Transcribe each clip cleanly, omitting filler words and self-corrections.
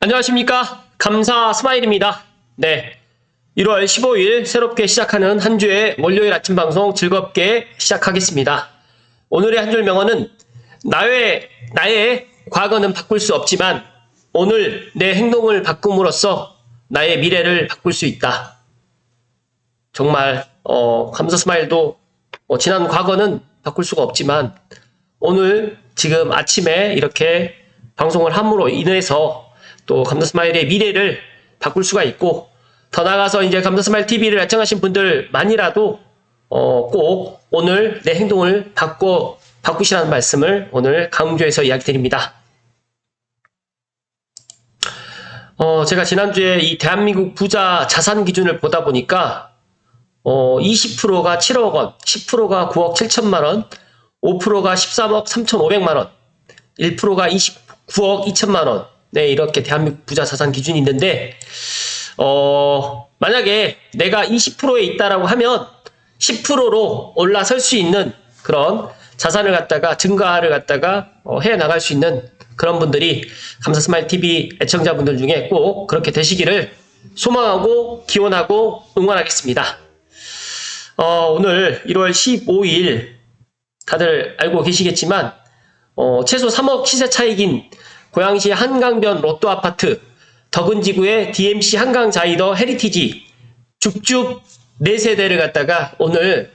안녕하십니까. 감사 스마일입니다. 네, 1월 15일 새롭게 시작하는 한 주의 월요일 아침 방송 즐겁게 시작하겠습니다. 오늘의 한 줄 명언은 나의 과거는 바꿀 수 없지만 오늘 내 행동을 바꿈으로써 나의 미래를 바꿀 수 있다. 정말 감사 스마일도 지난 과거는 바꿀 수가 없지만 오늘 지금 아침에 이렇게 방송을 함으로 인해서 또 감사 스마일의 미래를 바꿀 수가 있고, 더 나아가서 이제 감사 스마일 TV를 애청하신 분들만이라도 꼭 오늘 내 행동을 바꾸시라는 말씀을 오늘 강조해서 이야기 드립니다. 제가 지난주에 이 대한민국 부자 자산 기준을 보다 보니까 20%가 7억 원, 10%가 9억 7천만 원, 5%가 13억 3,500만 원, 1%가 29억 2천만 원. 네, 이렇게 대한민국 부자 자산 기준이 있는데, 만약에 내가 20%에 있다라고 하면 10%로 올라설 수 있는 그런 자산을 갖다가 증가를 갖다가 해 나갈 수 있는 그런 분들이 감사 스마일 TV 애청자분들 중에 꼭 그렇게 되시기를 소망하고 기원하고 응원하겠습니다. 오늘 1월 15일 다들 알고 계시겠지만 최소 3억 시세 차익인 고양시 한강변 로또 아파트 덕은지구의 DMC 한강자이더 헤리티지 죽죽 4세대를 갖다가 오늘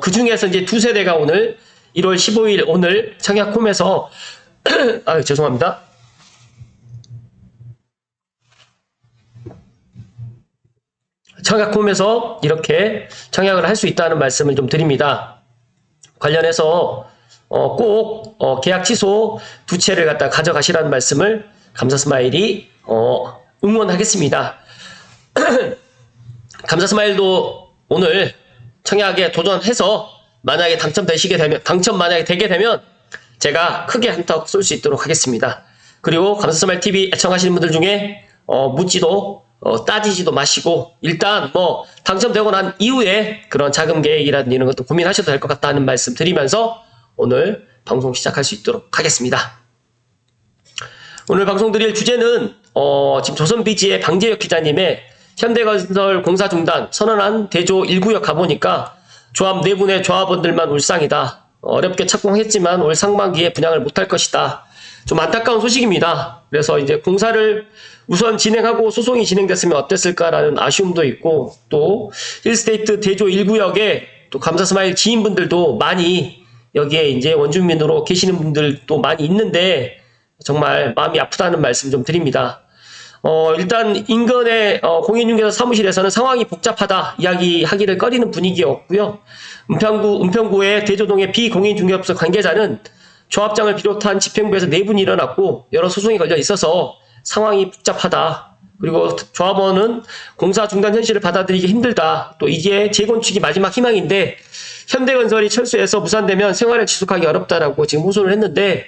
그 중에서 이제 2세대가 오늘 1월 15일 오늘 청약홈에서 아유 죄송합니다. 청약홈에서 이렇게 청약을 할 수 있다는 말씀을 좀 드립니다. 관련해서 꼭 계약 취소 2채를 갖다 가져가시라는 말씀을 감사 스마일이 응원하겠습니다. 감사 스마일도 오늘 청약에 도전해서 만약에 당첨 만약에 되게 되면 제가 크게 한턱 쏠 수 있도록 하겠습니다. 그리고 감사 스마일 TV 애청하시는 분들 중에 묻지도 따지지도 마시고 일단 당첨되고 난 이후에 그런 자금 계획이라든지 이런 것도 고민하셔도 될 것 같다는 말씀 드리면서 오늘 방송 시작할 수 있도록 하겠습니다. 오늘 방송 드릴 주제는 지금 조선비지의 방재혁 기자님의 현대건설 공사 중단 선언한 대조 1구역 가보니까 조합 4분의 조합원들만 울상이다. 어렵게 착공했지만 올 상반기에 분양을 못할 것이다. 좀 안타까운 소식입니다. 그래서 이제 공사를 우선 진행하고 소송이 진행됐으면 어땠을까라는 아쉬움도 있고, 또 힐스테이트 대조 1구역에 또 감사 스마일 지인분들도 많이 여기에 이제 원주민으로 계시는 분들도 많이 있는데 정말 마음이 아프다는 말씀 좀 드립니다. 일단 인근의 공인중개사 사무실에서는 상황이 복잡하다 이야기하기를 꺼리는 분위기였고요. 은평구의 대조동의 비공인중개업소 관계자는 조합장을 비롯한 집행부에서 내분이 일어났고 여러 소송이 걸려 있어서 상황이 복잡하다. 그리고 조합원은 공사 중단 현실을 받아들이기 힘들다. 또 이게 재건축이 마지막 희망인데 현대건설이 철수해서 무산되면 생활을 지속하기 어렵다라고 지금 호소를 했는데,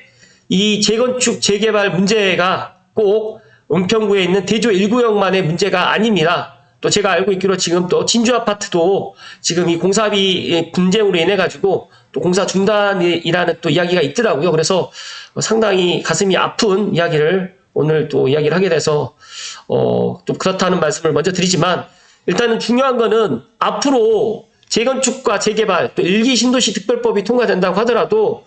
이 재건축 재개발 문제가 꼭 은평구에 있는 대조 1구역만의 문제가 아닙니다. 또 제가 알고 있기로 지금 또 진주 아파트도 지금 이 공사비 분쟁으로 인해 가지고 또 공사 중단이라는 또 이야기가 있더라고요. 그래서 상당히 가슴이 아픈 이야기를 오늘 또 이야기를 하게 돼서 좀 그렇다는 말씀을 먼저 드리지만, 일단은 중요한 거는 앞으로 재건축과 재개발 또 1기 신도시 특별법이 통과된다고 하더라도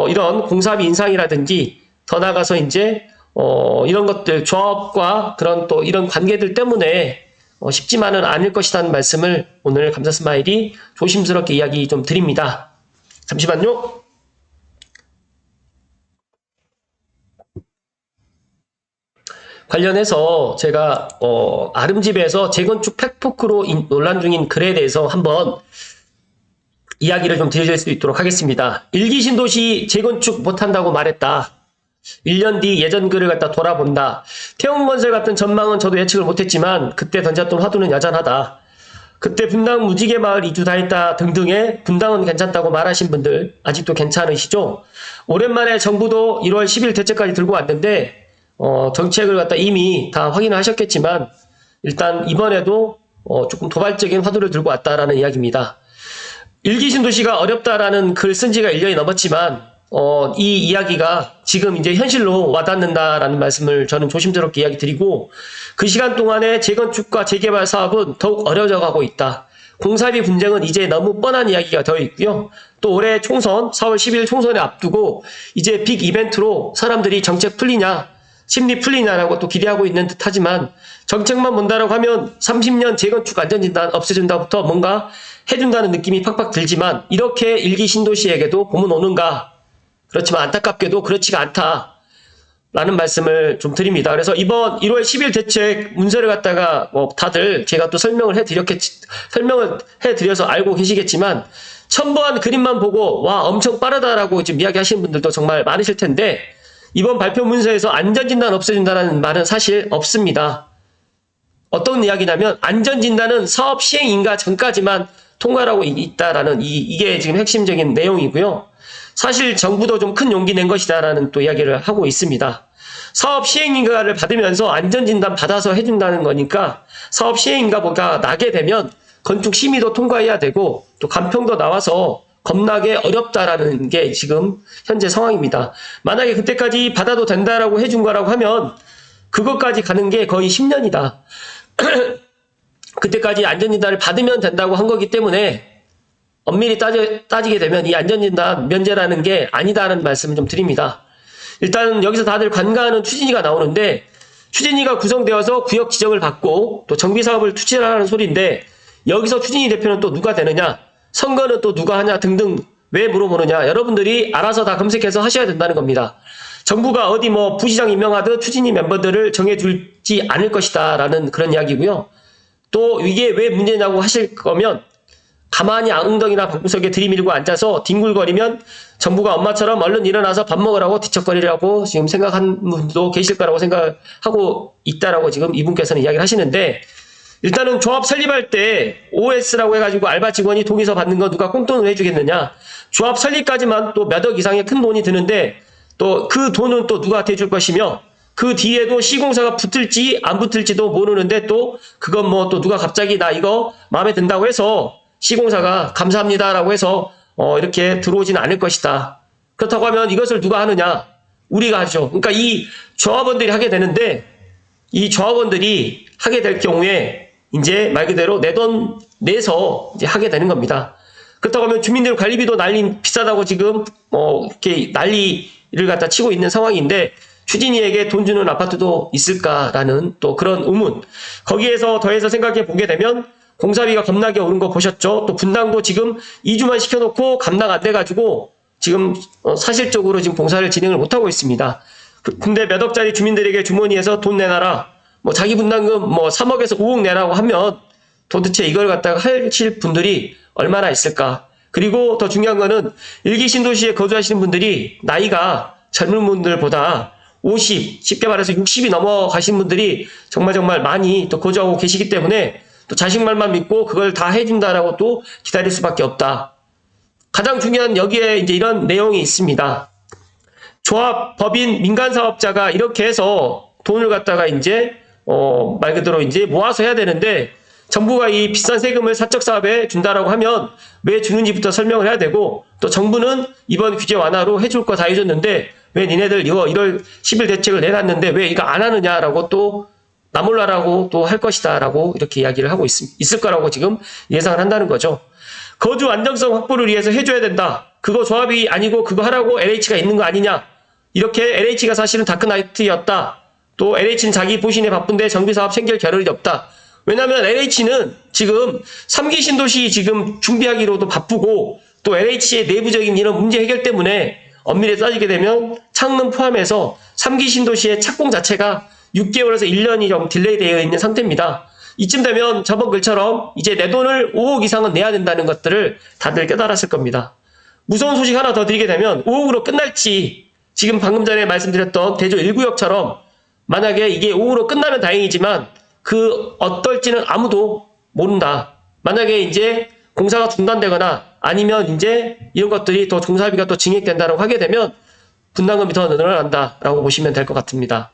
이런 공사비 인상이라든지 더 나아가서 이제 이런 것들 조합과 그런 또 이런 관계들 때문에 쉽지만은 않을 것이라는 말씀을 오늘 감사 스마일이 조심스럽게 이야기 좀 드립니다. 잠시만요. 관련해서 제가 아름집에서 재건축 팩포크로 논란 중인 글에 대해서 한번 이야기를 좀 드릴 수 있도록 하겠습니다. 1기 신도시 재건축 못한다고 말했다. 1년 뒤 예전 글을 갖다 돌아본다. 태웅건설 같은 전망은 저도 예측을 못했지만 그때 던졌던 화두는 여전하다. 그때 분당 무지개 마을 이주 다 했다 등등의 분당은 괜찮다고 말하신 분들 아직도 괜찮으시죠? 오랜만에 정부도 1월 10일 대책까지 들고 왔는데 정책을 갖다 이미 다 확인을 하셨겠지만 일단 이번에도 조금 도발적인 화두를 들고 왔다라는 이야기입니다. 1기 신도시가 어렵다라는 글 쓴 지가 1년이 넘었지만 이 이야기가 지금 이제 현실로 와닿는다라는 말씀을 저는 조심스럽게 이야기 드리고, 그 시간 동안에 재건축과 재개발 사업은 더욱 어려져 가고 있다. 공사비 분쟁은 이제 너무 뻔한 이야기가 되어 있고요. 또 올해 총선, 4월 10일 총선에 앞두고 이제 빅 이벤트로 사람들이 정책 풀리냐, 심리 풀리냐라고 또 기대하고 있는 듯 하지만, 정책만 본다라고 하면 30년 재건축 안전진단 없애준다부터 뭔가 해준다는 느낌이 팍팍 들지만, 이렇게 일기 신도시에게도 봄은 오는가? 그렇지만 안타깝게도 그렇지가 않다. 라는 말씀을 좀 드립니다. 그래서 이번 1월 10일 대책 문서를 갖다가 뭐 다들 제가 또 설명을 해드려서 알고 계시겠지만, 첨부한 그림만 보고 와 엄청 빠르다라고 지금 이야기하시는 분들도 정말 많으실 텐데, 이번 발표 문서에서 안전진단 없애준다는 말은 사실 없습니다. 어떤 이야기냐면, 안전진단은 사업 시행 인가 전까지만 통과하고 있다라는 이게 지금 핵심적인 내용이고요. 사실 정부도 좀 큰 용기 낸 것이다라는 또 이야기를 하고 있습니다. 사업 시행인가를 받으면서 안전진단 받아서 해준다는 거니까, 사업 시행인가보다 나게 되면 건축 심의도 통과해야 되고 또 간평도 나와서 겁나게 어렵다라는 게 지금 현재 상황입니다. 만약에 그때까지 받아도 된다라고 해준 거라고 하면 그것까지 가는 게 거의 10년이다. 그때까지 안전진단을 받으면 된다고 한 거기 때문에, 엄밀히 따지게 되면 이 안전진단 면제라는 게 아니다라는 말씀을 좀 드립니다. 일단 여기서 다들 관가하는 추진위가 나오는데, 추진위가 구성되어서 구역 지정을 받고 또 정비사업을 추진하라는 소리인데, 여기서 추진위 대표는 또 누가 되느냐, 선거는 또 누가 하냐 등등 왜 물어보느냐, 여러분들이 알아서 다 검색해서 하셔야 된다는 겁니다. 정부가 어디 뭐 부시장 임명하듯 추진위 멤버들을 정해줄지 않을 것이다 라는 그런 이야기고요. 또 이게 왜 문제냐고 하실 거면, 가만히 엉덩이나 방구석에 들이밀고 앉아서 뒹굴거리면 정부가 엄마처럼 얼른 일어나서 밥 먹으라고 뒤척거리라고 지금 생각한 분도 계실 거라고 생각하고 있다라고 지금 이분께서는 이야기를 하시는데, 일단은 조합 설립할 때 OS라고 해가지고 알바 직원이 동의서 받는 거 누가 꽁돈을 해주겠느냐, 조합 설립까지만 또 몇 억 이상의 큰 돈이 드는데 또 그 돈은 또 누가 대줄 것이며, 그 뒤에도 시공사가 붙을지 안 붙을지도 모르는데 또 그건 뭐 또 누가 갑자기 나 이거 마음에 든다고 해서 시공사가 감사합니다라고 해서 이렇게 들어오지는 않을 것이다. 그렇다고 하면 이것을 누가 하느냐? 우리가 하죠. 그러니까 이 조합원들이 하게 되는데, 이 조합원들이 하게 될 경우에 이제 말 그대로 내 돈 내서 이제 하게 되는 겁니다. 그렇다고 하면 주민들 관리비도 비싸다고 지금 이렇게 난리를 갖다 치고 있는 상황인데, 추진위에게 돈 주는 아파트도 있을까라는 또 그런 의문. 거기에서 더해서 생각해 보게 되면, 공사비가 겁나게 오른 거 보셨죠? 또 분당도 지금 2주만 시켜놓고 감당 안 돼가지고 지금 사실적으로 지금 공사를 진행을 못하고 있습니다. 근데 몇 억짜리 주민들에게 주머니에서 돈 내놔라, 뭐 자기 분담금 뭐 3억에서 5억 내라고 하면 도대체 이걸 갖다가 하실 분들이 얼마나 있을까? 그리고 더 중요한 거는, 일기 신도시에 거주하시는 분들이 나이가 젊은 분들보다 50, 쉽게 말해서 60이 넘어가신 분들이 정말 많이 또 거주하고 계시기 때문에, 또 자식 말만 믿고 그걸 다 해준다라고 또 기다릴 수밖에 없다. 가장 중요한 여기에 이제 이런 내용이 있습니다. 조합, 법인, 민간사업자가 이렇게 해서 돈을 갖다가 이제 말 그대로 이제 모아서 해야 되는데, 정부가 이 비싼 세금을 사적사업에 준다라고 하면 왜 주는지부터 설명을 해야 되고, 또 정부는 이번 규제 완화로 해줄 거 다 해줬는데 왜 니네들 이거 1월 10일 대책을 내놨는데 왜 이거 안 하느냐라고 또 나몰라라고 또 할 것이다 라고 이렇게 이야기를 하고 있을 거라고 지금 예상을 한다는 거죠. 거주 안정성 확보를 위해서 해줘야 된다. 그거 조합이 아니고 그거 하라고 LH가 있는 거 아니냐. 이렇게 LH가 사실은 다크나이트였다. 또 LH는 자기 보신에 바쁜데 정비사업 챙길 겨를이 없다. 왜냐하면 LH는 지금 3기 신도시 지금 준비하기로도 바쁘고, 또 LH의 내부적인 이런 문제 해결 때문에 엄밀히 따지게 되면 창릉 포함해서 3기 신도시의 착공 자체가 6개월에서 1년이 좀 딜레이 되어 있는 상태입니다. 이쯤 되면 저번 글처럼 이제 내 돈을 5억 이상은 내야 된다는 것들을 다들 깨달았을 겁니다. 무서운 소식 하나 더 드리게 되면, 5억으로 끝날지 지금 방금 전에 말씀드렸던 대조 1구역처럼 만약에 이게 5억으로 끝나면 다행이지만 그 어떨지는 아무도 모른다. 만약에 이제 공사가 중단되거나 아니면 이제 이런 것들이 더 공사비가 또 증액된다고 하게 되면 분담금이 더 늘어난다라고 보시면 될 것 같습니다.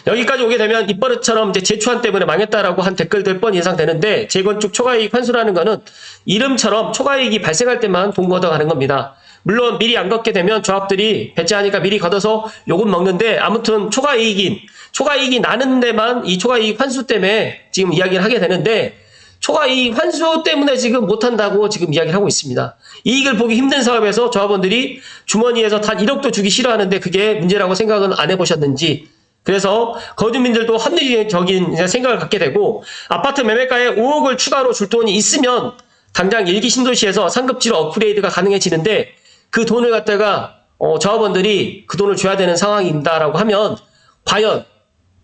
여기까지 오게 되면 입버릇처럼 이제 재초안 때문에 망했다라고 한 댓글들 뻔 예상되는데, 재건축 초과이익 환수라는 거는 이름처럼 초과이익이 발생할 때만 돈 걷어가는 겁니다. 물론 미리 안 걷게 되면 조합들이 배째하니까 미리 걷어서 요금 먹는데, 아무튼 초과이익이 나는 데만 이 초과이익 환수 때문에 지금 이야기를 하게 되는데, 초과이익 환수 때문에 지금 못한다고 지금 이야기를 하고 있습니다. 이익을 보기 힘든 사업에서 조합원들이 주머니에서 단 1억도 주기 싫어하는데 그게 문제라고 생각은 안 해보셨는지, 그래서 거주민들도 합리적인 생각을 갖게 되고, 아파트 매매가에 5억을 추가로 줄 돈이 있으면 당장 일기 신도시에서 상급지로 업그레이드가 가능해지는데, 그 돈을 갖다가 조합원들이 그 돈을 줘야 되는 상황인다라고 하면, 과연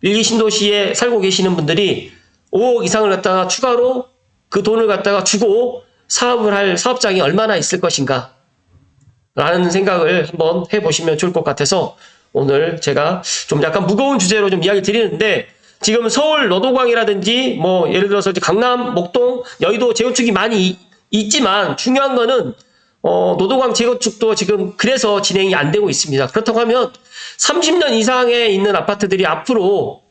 일기 신도시에 살고 계시는 분들이 5억 이상을 갖다가 추가로 그 돈을 갖다가 주고 사업을 할 사업장이 얼마나 있을 것인가 라는 생각을 한번 해보시면 좋을 것 같아서, 오늘 제가 좀 약간 무거운 주제로 좀 이야기 드리는데, 지금 서울 노도광이라든지 뭐 예를 들어서 이제 강남, 목동, 여의도 재건축이 많이 있지만, 중요한 거는 노도광 재건축도 지금 그래서 진행이 안 되고 있습니다. 그렇다고 하면 30년 이상에 있는 아파트들이 앞으로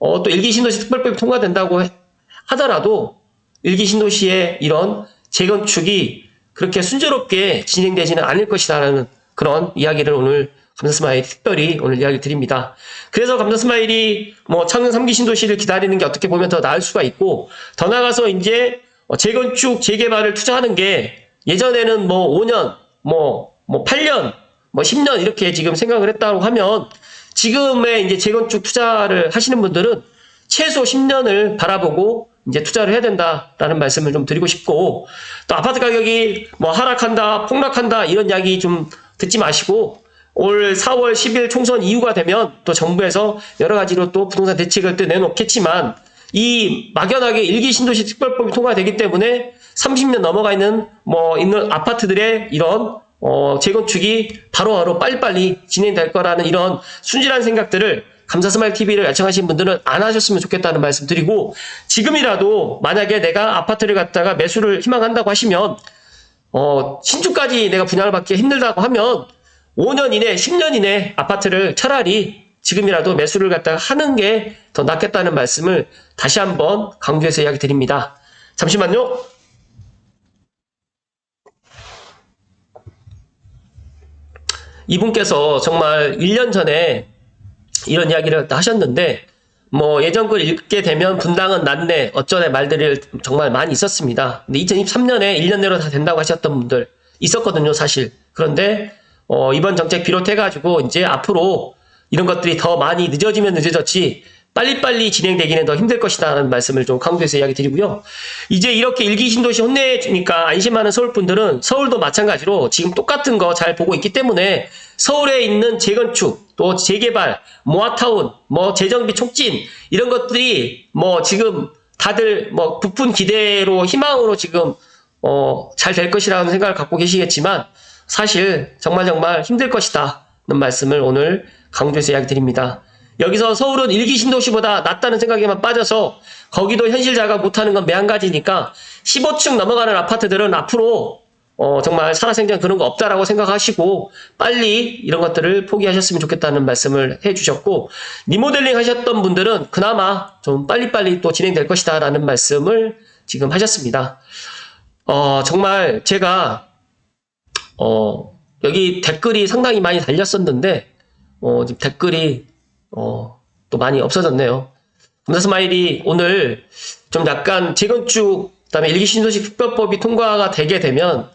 또 일기신도시 특별법이 통과된다고 하더라도 일기신도시의 이런 재건축이 그렇게 순조롭게 진행되지는 않을 것이다라는 그런 이야기를 오늘 감사스마일 특별히 오늘 이야기 드립니다. 그래서 감사스마일이 뭐 창릉 3기 신도시를 기다리는 게 어떻게 보면 더 나을 수가 있고, 더 나아가서 이제 재건축 재개발을 투자하는 게 예전에는 뭐 5년, 뭐 8년, 뭐 10년 이렇게 지금 생각을 했다고 하면, 지금의 이제 재건축 투자를 하시는 분들은 최소 10년을 바라보고 이제 투자를 해야 된다라는 말씀을 좀 드리고 싶고, 또 아파트 가격이 뭐 하락한다, 폭락한다 이런 이야기 좀 듣지 마시고, 올 4월 10일 총선 이후가 되면 또 정부에서 여러 가지로 또 부동산 대책을 또 내놓겠지만, 이 막연하게 일기 신도시 특별법이 통과되기 때문에 30년 넘어가 있는 아파트들의 이런 재건축이 바로바로 빨리빨리 진행될 거라는 이런 순진한 생각들을 감사스마일 TV를 애청하신 분들은 안 하셨으면 좋겠다는 말씀 드리고, 지금이라도 만약에 내가 아파트를 갖다가 매수를 희망한다고 하시면, 신축까지 내가 분양을 받기 힘들다고 하면 5년 이내, 10년 이내 아파트를 차라리 지금이라도 매수를 갖다가 하는 게 더 낫겠다는 말씀을 다시 한번 강조해서 이야기 드립니다. 잠시만요. 이분께서 정말 1년 전에 이런 이야기를 하셨는데, 뭐 예전 글 읽게 되면 분당은 낫네 어쩌네 말들이 정말 많이 있었습니다. 근데 2023년에 1년 내로 다 된다고 하셨던 분들 있었거든요, 사실. 그런데 이번 정책 비롯해가지고 이제 앞으로 이런 것들이 더 많이 늦어지면 늦어졌지 빨리빨리 진행되기는 더 힘들 것이다라는 말씀을 좀 강조해서 이야기 드리고요. 이제 이렇게 일기 신도시 혼내주니까 안심하는 서울 분들은 서울도 마찬가지로 지금 똑같은 거 잘 보고 있기 때문에, 서울에 있는 재건축, 또 재개발, 모아타운, 재정비 촉진 이런 것들이 지금 다들 부푼 기대로 희망으로 지금 잘 될 것이라는 생각을 갖고 계시겠지만, 사실 정말 힘들 것이다는 말씀을 오늘 강조해서 이야기 드립니다. 여기서 서울은 일기 신도시보다 낫다는 생각에만 빠져서 거기도 현실 자가 못하는 건 매한가지니까 15층 넘어가는 아파트들은 앞으로 정말 살아생전 그런 거 없다라고 생각하시고 빨리 이런 것들을 포기하셨으면 좋겠다는 말씀을 해주셨고, 리모델링 하셨던 분들은 그나마 좀 빨리빨리 또 진행될 것이다 라는 말씀을 지금 하셨습니다. 정말 제가 여기 댓글이 상당히 많이 달렸었는데 지금 댓글이 또 많이 없어졌네요. 감사스마일이 오늘 좀 약간 재건축, 그다음에 일기 신도시 특별법이 통과가 되게 되면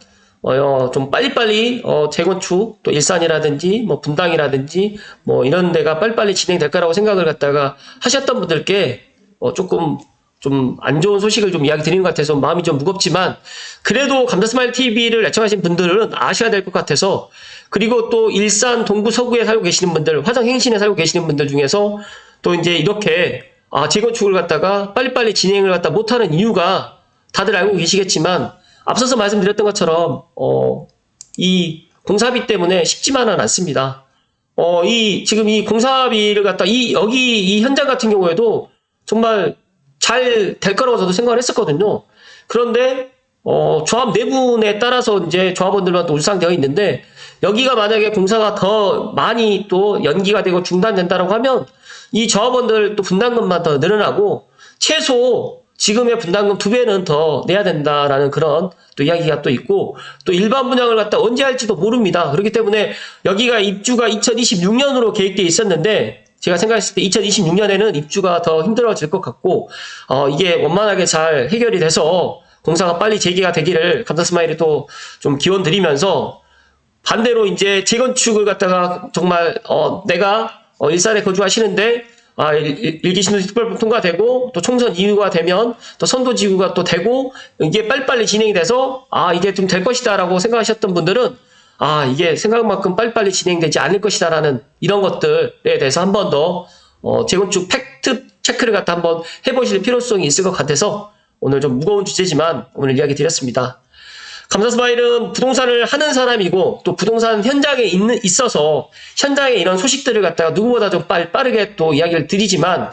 좀 빨리빨리 재건축, 또 일산이라든지 분당이라든지 이런 데가 빨리빨리 진행될 거라고 생각을 갖다가 하셨던 분들께 조금 좀 안 좋은 소식을 좀 이야기 드리는 것 같아서 마음이 좀 무겁지만, 그래도 감사스마일 TV를 애청하신 분들은 아셔야 될 것 같아서, 그리고 또 일산 동구 서구에 살고 계시는 분들, 화성행신에 살고 계시는 분들 중에서 또 이제 이렇게 재건축을 갖다가 빨리빨리 진행을 갖다 못하는 이유가 다들 알고 계시겠지만, 앞서서 말씀드렸던 것처럼 이 공사비 때문에 쉽지만은 않습니다. 지금 이 공사비를 갖다 여기 이 현장 같은 경우에도 정말 잘 될 거라고 저도 생각을 했었거든요. 그런데 조합 내분에 따라서 이제 조합원들만 또 울상되어 있는데, 여기가 만약에 공사가 더 많이 또 연기가 되고 중단된다라고 하면 이 조합원들 또 분담금만 더 늘어나고 최소 지금의 분담금 2배는 더 내야 된다라는 그런 또 이야기가 또 있고 또 일반 분양을 갖다 언제 할지도 모릅니다. 그렇기 때문에 여기가 입주가 2026년으로 계획되어 있었는데 제가 생각했을 때 2026년에는 입주가 더 힘들어질 것 같고 이게 원만하게 잘 해결이 돼서 공사가 빨리 재개가 되기를 감사스마일이 또 좀 기원 드리면서 반대로 이제 재건축을 갖다가 정말 내가 일산에 거주하시는데 일기신도시 특별법 통과되고 또 총선 이후가 되면 또 선도지구가 또 되고 이게 빨리빨리 진행이 돼서 이게 좀 될 것이다라고 생각하셨던 분들은 이게 생각만큼 빨리빨리 진행되지 않을 것이다라는 이런 것들에 대해서 한 번 더 재건축 팩트 체크를 갖다 한번 해보실 필요성이 있을 것 같아서 오늘 좀 무거운 주제지만 오늘 이야기 드렸습니다. 감사스마일은 부동산을 하는 사람이고 또 부동산 현장에 있어서 현장에 이런 소식들을 갖다가 누구보다 좀 빠르게 또 이야기를 드리지만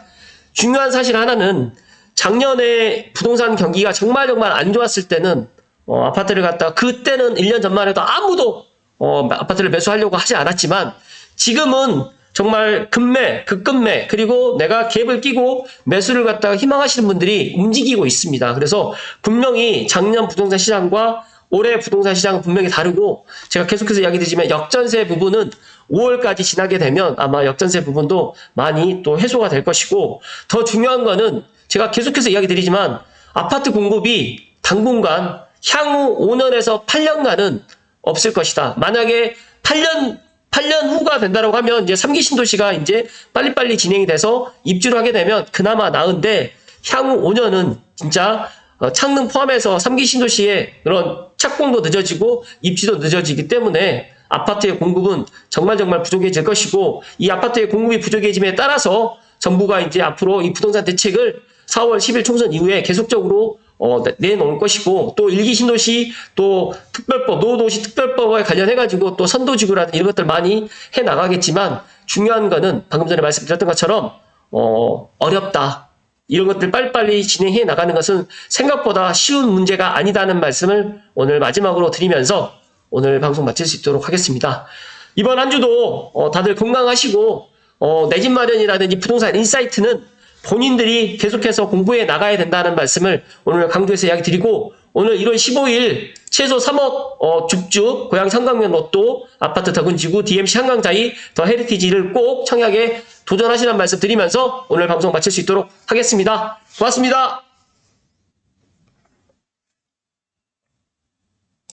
중요한 사실 하나는 작년에 부동산 경기가 정말 안 좋았을 때는 아파트를 갖다가 그때는 1년 전만 해도 아무도 아파트를 매수하려고 하지 않았지만 지금은 정말 급매 그리고 내가 갭을 끼고 매수를 갖다가 희망하시는 분들이 움직이고 있습니다. 그래서 분명히 작년 부동산 시장과 올해 부동산 시장은 분명히 다르고 제가 계속해서 이야기 드리지만 역전세 부분은 5월까지 지나게 되면 아마 역전세 부분도 많이 또 해소가 될 것이고 더 중요한 거는 제가 계속해서 이야기 드리지만 아파트 공급이 당분간 향후 5년에서 8년간은 없을 것이다. 만약에 8년 후가 된다고 하면 이제 3기 신도시가 이제 빨리빨리 진행이 돼서 입주를 하게 되면 그나마 나은데 향후 5년은 진짜 창릉 포함해서 3기 신도시의 그런 착공도 늦어지고 입주도 늦어지기 때문에 아파트의 공급은 정말 부족해질 것이고 이 아파트의 공급이 부족해짐에 따라서 정부가 이제 앞으로 이 부동산 대책을 4월 10일 총선 이후에 계속적으로 내놓을 것이고 또 일기 신도시 또 특별법 노후도시 특별법에 관련해가지고 또 선도지구라든 이런 것들 많이 해 나가겠지만 중요한 거는 방금 전에 말씀드렸던 것처럼 어렵다. 이런 것들 빨리빨리 진행해 나가는 것은 생각보다 쉬운 문제가 아니다는 말씀을 오늘 마지막으로 드리면서 오늘 방송 마칠 수 있도록 하겠습니다. 이번 한 주도 다들 건강하시고 내 집 마련이라든지 부동산 인사이트는 본인들이 계속해서 공부해 나가야 된다는 말씀을 오늘 강조해서 이야기 드리고 오늘 1월 15일 최소 3억 줍줍 고양 삼강면 로또 아파트 더근지구 DMC 한강자이 더 헤리티지를 꼭 청약에 도전하시라는 말씀 드리면서 오늘 방송 마칠 수 있도록 하겠습니다. 고맙습니다.